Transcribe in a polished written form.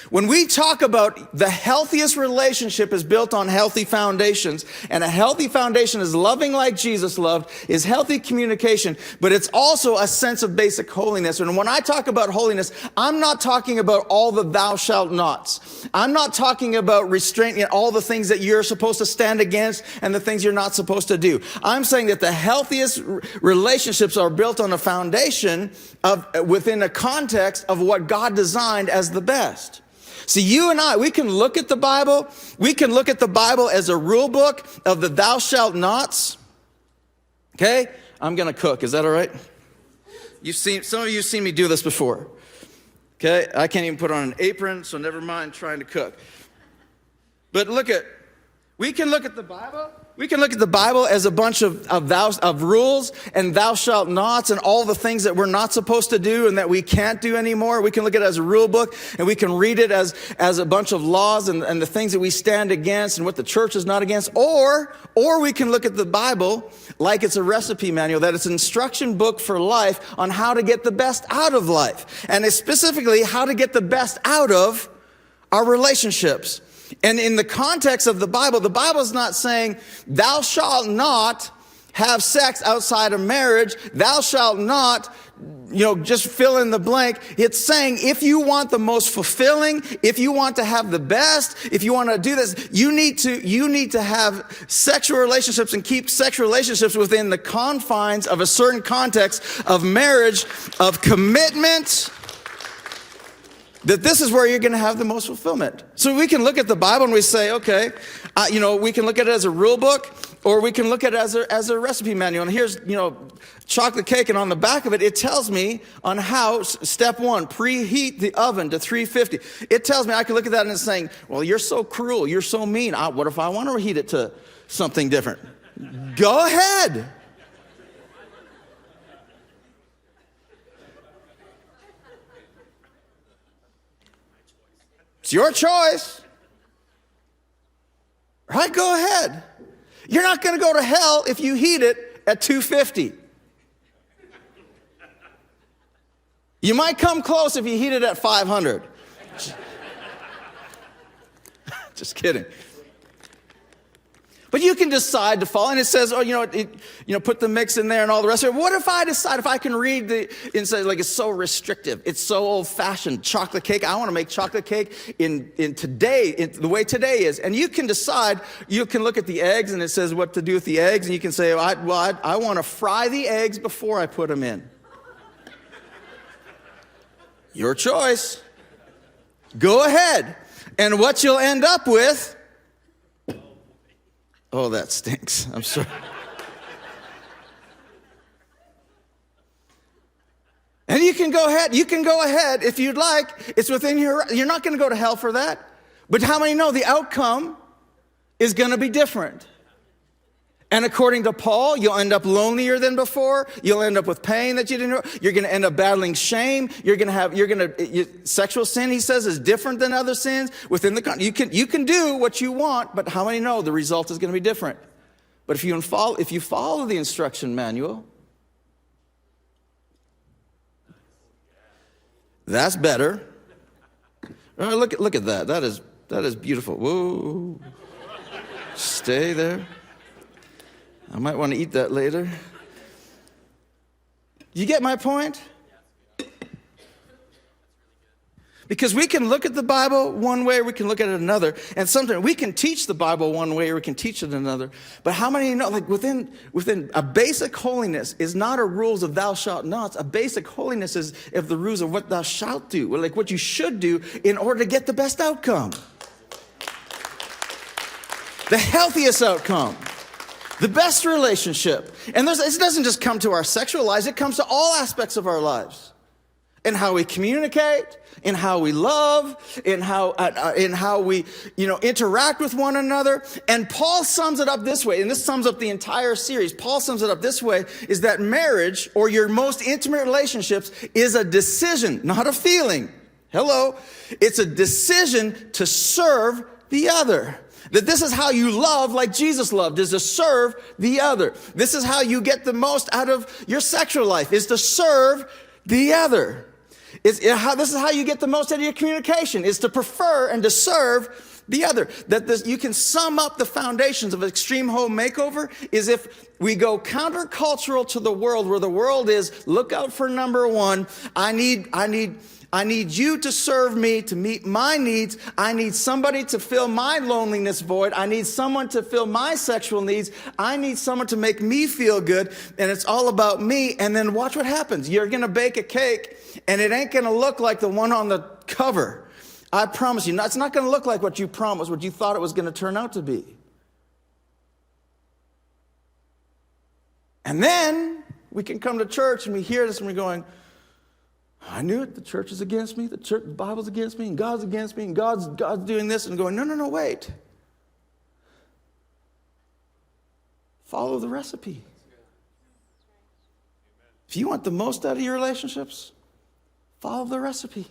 When we talk about the healthiest relationship is built on healthy foundations, and a healthy foundation is loving like Jesus loved, is healthy communication, but it's also a sense of basic holiness. And when I talk about holiness, I'm not talking about all the thou shalt nots. I'm not talking about restraint, all the things that you're supposed to stand against and the things you're not supposed to do. I'm saying that the healthiest relationships are built on a foundation of within a context of what God designed as the best. See, you and I, we can look at the Bible. We can look at the Bible as a rule book of the thou shalt nots. Okay? I'm going to cook. Is that all right? Some of you have seen me do this before. Okay? I can't even put on an apron, so never mind trying to cook. But we can look at the Bible. We can look at the Bible as a bunch of rules and thou shalt nots and all the things that we're not supposed to do and that we can't do anymore. We can look at it as a rule book, and we can read it as a bunch of laws and the things that we stand against and what the church is not against. Or we can look at the Bible like it's a recipe manual, that it's an instruction book for life on how to get the best out of life. And it's specifically how to get the best out of our relationships. And in the context of the Bible is not saying, thou shalt not have sex outside of marriage. Thou shalt not, just fill in the blank. It's saying, if you want the most fulfilling, if you want to have the best, if you want to do this, you need to have sexual relationships and keep sexual relationships within the confines of a certain context of marriage, of commitment. That this is where you're going to have the most fulfillment. So we can look at the Bible and we say, okay, we can look at it as a rule book, or we can look at it as a recipe manual. And here's, chocolate cake, and on the back of it, it tells me on how, step 1, preheat the oven to 350. It tells me, I can look at that and it's saying, well, you're so cruel, you're so mean. What if I want to reheat it to something different? Go ahead. It's your choice. Right? Go ahead. You're not going to go to hell if you heat it at 250. You might come close if you heat it at 500. Just kidding. But you can decide to follow, and it says, put the mix in there and all the rest of it. What if I decide, if I can read and say, like, it's so restrictive, it's so old-fashioned, chocolate cake, I want to make chocolate cake in the way today is. And you can decide, you can look at the eggs, and it says what to do with the eggs, and you can say, I want to fry the eggs before I put them in. Your choice. Go ahead. And what you'll end up with, oh, that stinks. I'm sorry. And you can go ahead if you'd like. It's within you're not going to go to hell for that. But how many know the outcome is going to be different? And according to Paul, you'll end up lonelier than before. You'll end up with pain that you didn't know. You're going to end up battling shame. Sexual sin, he says, is different than other sins. Within you can do what you want, but how many know the result is going to be different? But if you follow the instruction manual, that's better. All right, look at that. That is beautiful. Whoa. Stay there. I might want to eat that later. You get my point? Because we can look at the Bible one way, or we can look at it another. And sometimes we can teach the Bible one way, or we can teach it another. But how many know, like within a basic holiness is not a rules of thou shalt nots. A basic holiness is of the rules of what thou shalt do, or like what you should do in order to get the best outcome. The healthiest outcome. The best relationship. And it doesn't just come to our sexual lives, it comes to all aspects of our lives. In how we communicate, in how we love, in how we interact with one another. And Paul sums it up this way, and this sums up the entire series. Paul sums it up this way, is that marriage, or your most intimate relationships, is a decision, not a feeling. Hello. It's a decision to serve the other. That this is how you love like Jesus loved, is to serve the other. This is how you get the most out of your sexual life, is to serve the other. This is how you get the most out of your communication, is to prefer and to serve the other. You can sum up the foundations of extreme home makeover is if we go countercultural to the world, where the world is, look out for number one. I need you to serve me, to meet my needs. I need somebody to fill my loneliness void. I need someone to fill my sexual needs. I need someone to make me feel good. And it's all about me. And then watch what happens. You're going to bake a cake, and it ain't going to look like the one on the cover. I promise you, it's not going to look like what you promised, what you thought it was going to turn out to be. And then we can come to church and we hear this and we're going, I knew it. The church is against me. The Bible's against me, and God's against me, and God's doing this, and going, no, wait. Follow the recipe. If you want the most out of your relationships, follow the recipe.